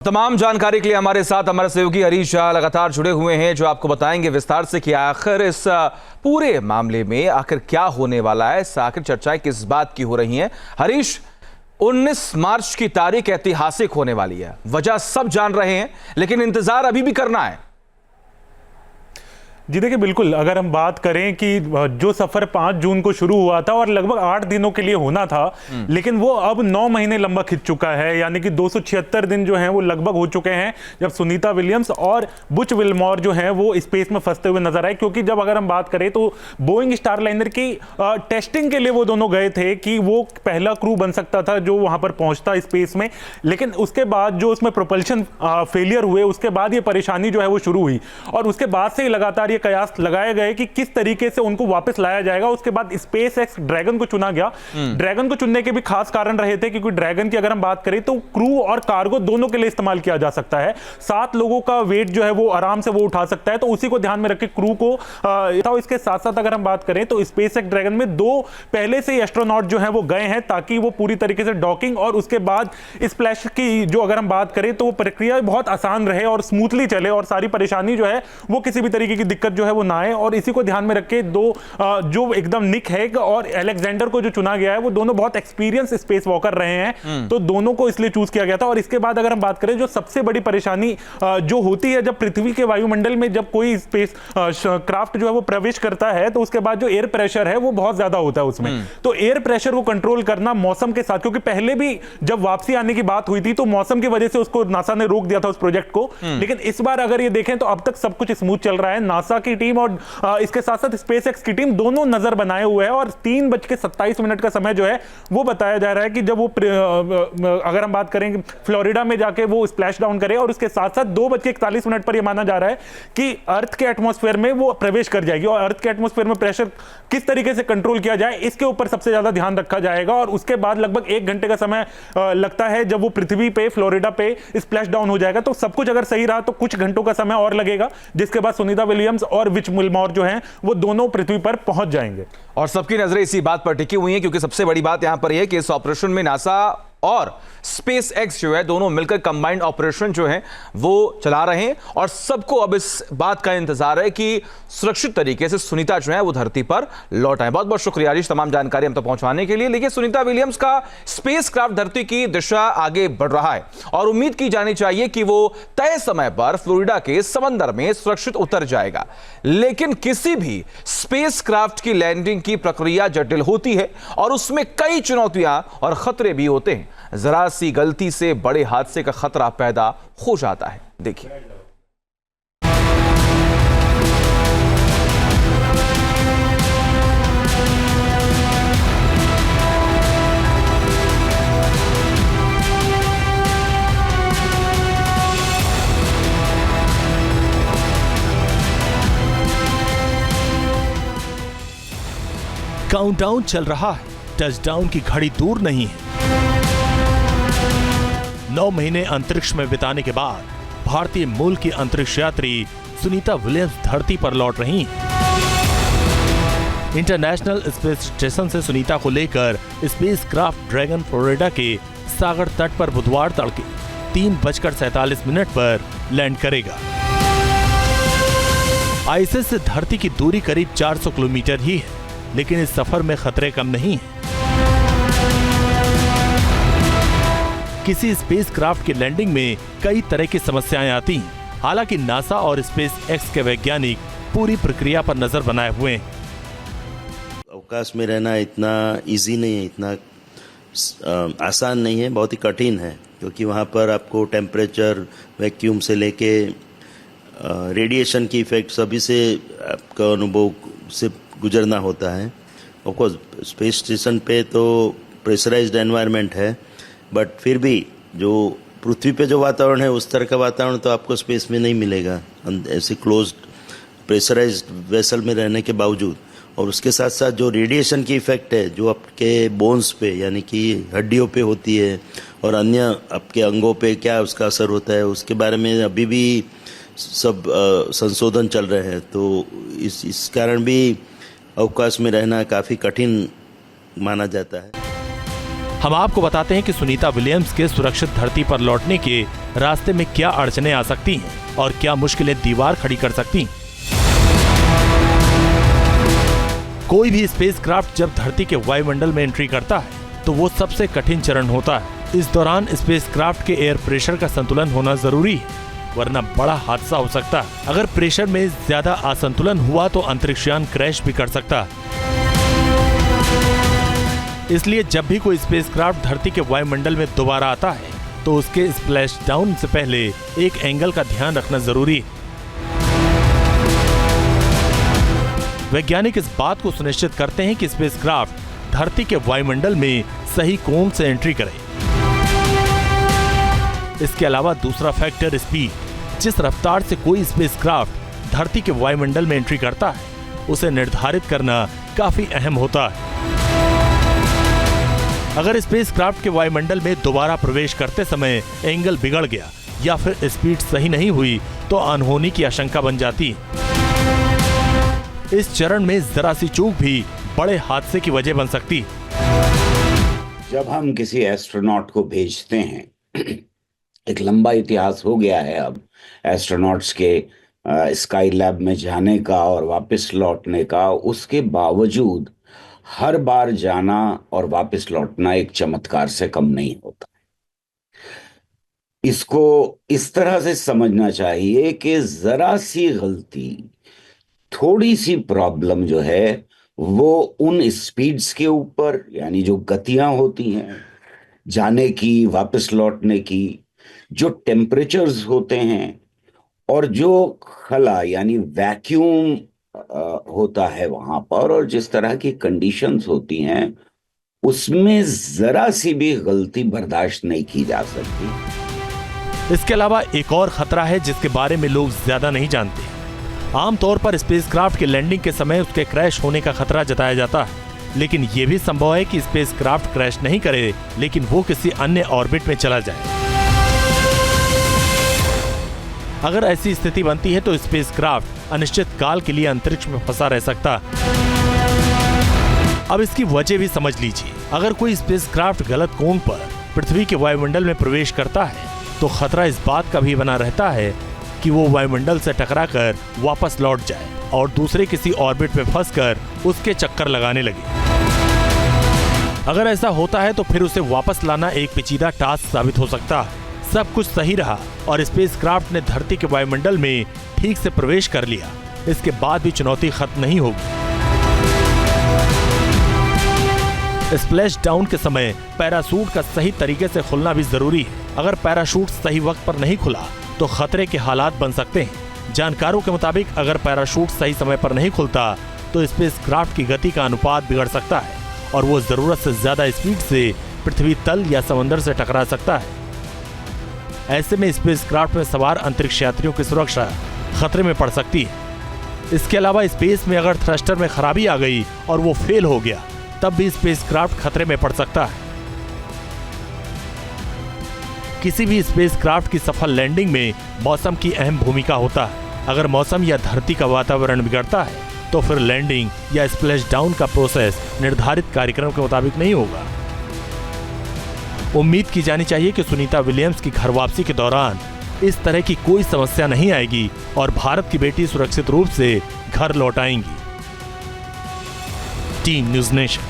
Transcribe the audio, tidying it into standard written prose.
तमाम जानकारी के लिए हमारे साथ हमारे सहयोगी हरीश झा लगातार जुड़े हुए हैं, जो आपको बताएंगे विस्तार से कि आखिर इस पूरे मामले में आखिर क्या होने वाला है, आखिर चर्चाएं किस बात की हो रही हैं। हरीश, 19 मार्च की तारीख ऐतिहासिक होने वाली है, वजह सब जान रहे हैं, लेकिन इंतजार अभी भी करना है। जी देखिए, बिल्कुल अगर हम बात करें कि जो सफर 5 जून को शुरू हुआ था और लगभग 8 दिनों के लिए होना था, लेकिन वो अब 9 महीने लंबा खिंच चुका है। यानी कि 276 दिन जो हैं वो लगभग हो चुके हैं जब सुनीता विलियम्स और बुच विल्मोर जो हैं वो स्पेस में फंसते हुए नजर आए। क्योंकि जब अगर हम बात करें तो बोइंग स्टारलाइनर की टेस्टिंग के लिए वो दोनों गए थे कि वो पहला क्रू बन सकता था जो वहां पर पहुंचता स्पेस में, लेकिन उसके बाद जो उसमें प्रोपल्शन फेलियर हुए, उसके बाद ये परेशानी जो है वो शुरू हुई और उसके बाद से लगातार कयास लगाए गए कि किस तरीके से उनको वापस लाया जाएगा। उसके बाद स्पेस एक्स ड्रैगन को चुना गया। ड्रैगन को चुनने के भी खास कारण रहे थे, क्योंकि ड्रैगन की अगर हम बात करें तो क्रू और कार्गो दोनों के लिए इस्तेमाल किया जा सकता है। 7 लोगों का वेट जो है वो आराम से वो उठा सकता है, तो उसी को ध्यान में रख के क्रू को था। इसके साथ साथ अगर हम बात करें तो स्पेस एक्स ड्रैगन में 2 पहले से ही एस्ट्रोनॉट जो है वो गए हैं, ताकि वो पूरी तरीके से डॉकिंग और उसके बाद स्प्लैश की जो अगर हम बात करें तो वो प्रक्रिया बहुत आसान रहे और स्मूथली चले और सारी परेशानी जो है वो किसी भी तरीके की दिक्कत जो है वो ना आए। और इसी को ध्यान में रख के जो एकदम निक हैग और अलेक्जेंडर को जो चुना गया है, वो दोनों बहुत एक्सपीरियंस स्पेस वॉकर रहे हैं, तो दोनों को इसलिए चूज किया गया था। और इसके बाद अगर हम बात करें जो सबसे बड़ी परेशानी जो होती है जब पृथ्वी के वायुमंडल में जब कोई स्पेस क्राफ्ट जो है वो प्रवेश करता है, तो उसके बाद जो एयर प्रेशर है वो बहुत ज्यादा होता है उसमें। तो एयर प्रेशर को कंट्रोल करना मौसम के साथ, क्योंकि पहले भी जब वापसी आने की बात हुई थी तो मौसम की वजह से उसको नासा ने रोक दिया था उस प्रोजेक्ट को, लेकिन इस बार अगर ये देखें तो अब तक सब कुछ स्मूथ चल रहा है। नासा की टीम और इसके साथ साथ स्पेस एक्स की टीम दोनों नजर बनाए हुए हैं और 3:27 का समय जो है वो बताया जा रहा है कि जब वो अगर हम बात करें फ्लोरिडा में जाके वो स्प्लैश डाउन करे, और उसके साथ साथ 2:41 पर यह माना जा रहा है कि अर्थ के एटमॉस्फेयर में वो प्रवेश कर जाएगी। और अर्थ के एटमॉस्फेयर में प्रेशर किस तरीके से कंट्रोल किया जाए, इसके ऊपर सबसे ज्यादा ध्यान रखा जाएगा। और उसके बाद लगभग 1 घंटे का समय लगता है जब वो पृथ्वी पे फ्लोरिडा पे स्प्लैश डाउन हो जाएगा। तो सब कुछ अगर सही रहा तो कुछ घंटों का समय और लगेगा, जिसके बाद सुनीता विलियम्स और बुच विल्मोर जो हैं वो दोनों पृथ्वी पर पहुंच जाएंगे। और सबकी नजरें इसी बात पर टिकी हुई हैं, क्योंकि सबसे बड़ी बात यहां पर यह कि इस ऑपरेशन में नासा और स्पेस एक्स जो है दोनों मिलकर कंबाइंड ऑपरेशन जो है वो चला रहे हैं। और सबको अब इस बात का इंतजार है कि सुरक्षित तरीके से सुनीता जो है वो धरती पर लौट आए। बहुत बहुत शुक्रिया हरीश, तमाम जानकारी हम तक पहुंचाने के लिए। लेकिन सुनीता विलियम्स का स्पेस क्राफ्ट धरती की दिशा आगे बढ़ रहा है और उम्मीद की जानी चाहिए कि वो तय समय पर फ्लोरिडा के समंदर में सुरक्षित उतर जाएगा। लेकिन किसी भी स्पेस क्राफ्ट की लैंडिंग की प्रक्रिया जटिल होती है और उसमें कई चुनौतियां और खतरे भी होते हैं। जरा सी गलती से बड़े हादसे का खतरा पैदा हो जाता है। देखिए, काउंटडाउन चल रहा है, टचडाउन की घड़ी दूर नहीं है। 9 महीने अंतरिक्ष में बिताने के बाद भारतीय मूल की अंतरिक्ष यात्री सुनीता विलियम्स धरती पर लौट रही हैं। इंटरनेशनल स्पेस स्टेशन से सुनीता को लेकर स्पेस क्राफ्ट ड्रैगन फ्लोरिडा के सागर तट पर बुधवार तड़के 3:47 पर लैंड करेगा। आईएसएस से धरती की दूरी करीब 400 किलोमीटर ही है, लेकिन इस सफर में खतरे कम नहीं है। किसी स्पेस क्राफ्ट की लैंडिंग में कई तरह की समस्याएं आती हैं। हालांकि नासा और स्पेस एक्स के वैज्ञानिक पूरी प्रक्रिया पर नजर बनाए हुए हैं। अवकाश में रहना इतना इजी नहीं है, इतना आसान नहीं है, बहुत ही कठिन है। क्योंकि वहाँ पर आपको टेम्परेचर, वैक्यूम से लेके रेडिएशन की इफेक्ट सभी से आपका अनुभव से गुजरना होता है। ऑफकोर्स स्पेस स्टेशन पे तो प्रेशराइज्ड एनवायरनमेंट है, बट फिर भी जो पृथ्वी पे जो वातावरण है उस तरह का वातावरण तो आपको स्पेस में नहीं मिलेगा, ऐसे क्लोज्ड प्रेशराइज्ड वेसल में रहने के बावजूद। और उसके साथ साथ जो रेडिएशन की इफेक्ट है जो आपके बोन्स पे यानी कि हड्डियों पे होती है और अन्य आपके अंगों पे क्या उसका असर होता है, उसके बारे में अभी भी सब संशोधन चल रहे हैं। तो इस कारण भी अवकाश में रहना काफ़ी कठिन माना जाता है। हम आपको बताते हैं कि सुनीता विलियम्स के सुरक्षित धरती पर लौटने के रास्ते में क्या अड़चनें आ सकती हैं और क्या मुश्किलें दीवार खड़ी कर सकती हैं। कोई भी स्पेसक्राफ्ट जब धरती के वायुमंडल में एंट्री करता है तो वो सबसे कठिन चरण होता है। इस दौरान स्पेसक्राफ्ट के एयर प्रेशर का संतुलन होना जरूरी है, वरना बड़ा हादसा हो सकता है। अगर प्रेशर में ज्यादा असंतुलन हुआ तो अंतरिक्षयान क्रैश भी कर सकता है। इसलिए जब भी कोई स्पेसक्राफ्ट धरती के वायुमंडल में दोबारा आता है तो उसके स्प्लैश डाउन से पहले एक एंगल का ध्यान रखना जरूरी है। वैज्ञानिक इस बात को सुनिश्चित करते हैं कि स्पेसक्राफ्ट धरती के वायुमंडल में सही कोण से एंट्री करे। इसके अलावा दूसरा फैक्टर स्पीड। जिस रफ्तार से कोई स्पेसक्राफ्ट धरती के वायुमंडल में एंट्री करता है उसे निर्धारित करना काफी अहम होता है। अगर स्पेसक्राफ्ट के वायुमंडल में दोबारा प्रवेश करते समय एंगल बिगड़ गया या फिर स्पीड सही नहीं हुई तो अनहोनी की आशंका बन जाती है। इस चरण में जरा सी चूक भी बड़े हादसे की वजह बन सकती। जब हम किसी एस्ट्रोनॉट को भेजते हैं, एक लंबा इतिहास हो गया है अब एस्ट्रोनॉट्स के स्काई लैब में जाने का और वापस लौटने का। उसके बावजूद हर बार जाना और वापस लौटना एक चमत्कार से कम नहीं होता। इसको इस तरह से समझना चाहिए कि जरा सी गलती, थोड़ी सी प्रॉब्लम जो है वो उन स्पीड्स के ऊपर, यानी जो गतियां होती हैं जाने की वापस लौटने की, जो टेम्परेचर्स होते हैं और जो खला यानी वैक्यूम होता है वहां पर, और जिस तरह की कंडीशंस होती हैं उसमें जरा सी भी गलती बर्दाश्त नहीं की जा सकती। इसके अलावा एक और खतरा है जिसके बारे में लोग ज्यादा नहीं जानते। आमतौर पर स्पेसक्राफ्ट के लैंडिंग के समय उसके क्रैश होने का खतरा जताया जाता है, लेकिन यह भी संभव है कि स्पेसक्राफ्ट क्रैश नहीं करे लेकिन वो किसी अन्य ऑर्बिट में चला जाए। अगर ऐसी स्थिति बनती है तो स्पेसक्राफ्ट अनिश्चित काल के लिए अंतरिक्ष में फंसा रह सकता। अब इसकी वजह भी समझ लीजिए। अगर कोई स्पेसक्राफ्ट गलत कोण पर पृथ्वी के वायुमंडल में प्रवेश करता है तो खतरा इस बात का भी बना रहता है कि वो वायुमंडल से टकराकर वापस लौट जाए और दूसरे किसी ऑर्बिट में फंसकर उसके चक्कर लगाने लगे। अगर ऐसा होता है तो फिर उसे वापस लाना एक पेचीदा टास्क साबित हो सकता है। सब कुछ सही रहा और स्पेसक्राफ्ट ने धरती के वायुमंडल में ठीक से प्रवेश कर लिया, इसके बाद भी चुनौती खत्म नहीं होगी। स्प्लैश डाउन के समय पैराशूट का सही तरीके से खुलना भी जरूरी है। अगर पैराशूट सही वक्त पर नहीं खुला तो खतरे के हालात बन सकते हैं। जानकारों के मुताबिक अगर पैराशूट सही समय पर नहीं खुलता तो स्पेसक्राफ्ट की गति का अनुपात बिगड़ सकता है और वो जरूरत से ज्यादा स्पीड से पृथ्वी तल या समंदर से टकरा सकता है। ऐसे में स्पेसक्राफ्ट में सवार अंतरिक्ष यात्रियों की सुरक्षा खतरे में पड़ सकती है। इसके अलावा स्पेस में अगर थ्रस्टर में खराबी आ गई और वो फेल हो गया तब भी स्पेसक्राफ्ट खतरे में पड़ सकता है। किसी भी स्पेसक्राफ्ट की सफल लैंडिंग में मौसम की अहम भूमिका होता है। अगर मौसम या धरती का वातावरण बिगड़ता है तो फिर लैंडिंग या स्प्लैश डाउन का प्रोसेस निर्धारित कार्यक्रम के मुताबिक नहीं होगा। उम्मीद की जानी चाहिए कि सुनीता विलियम्स की घर वापसी के दौरान इस तरह की कोई समस्या नहीं आएगी और भारत की बेटी सुरक्षित रूप से घर लौट आएंगी। Team news nation.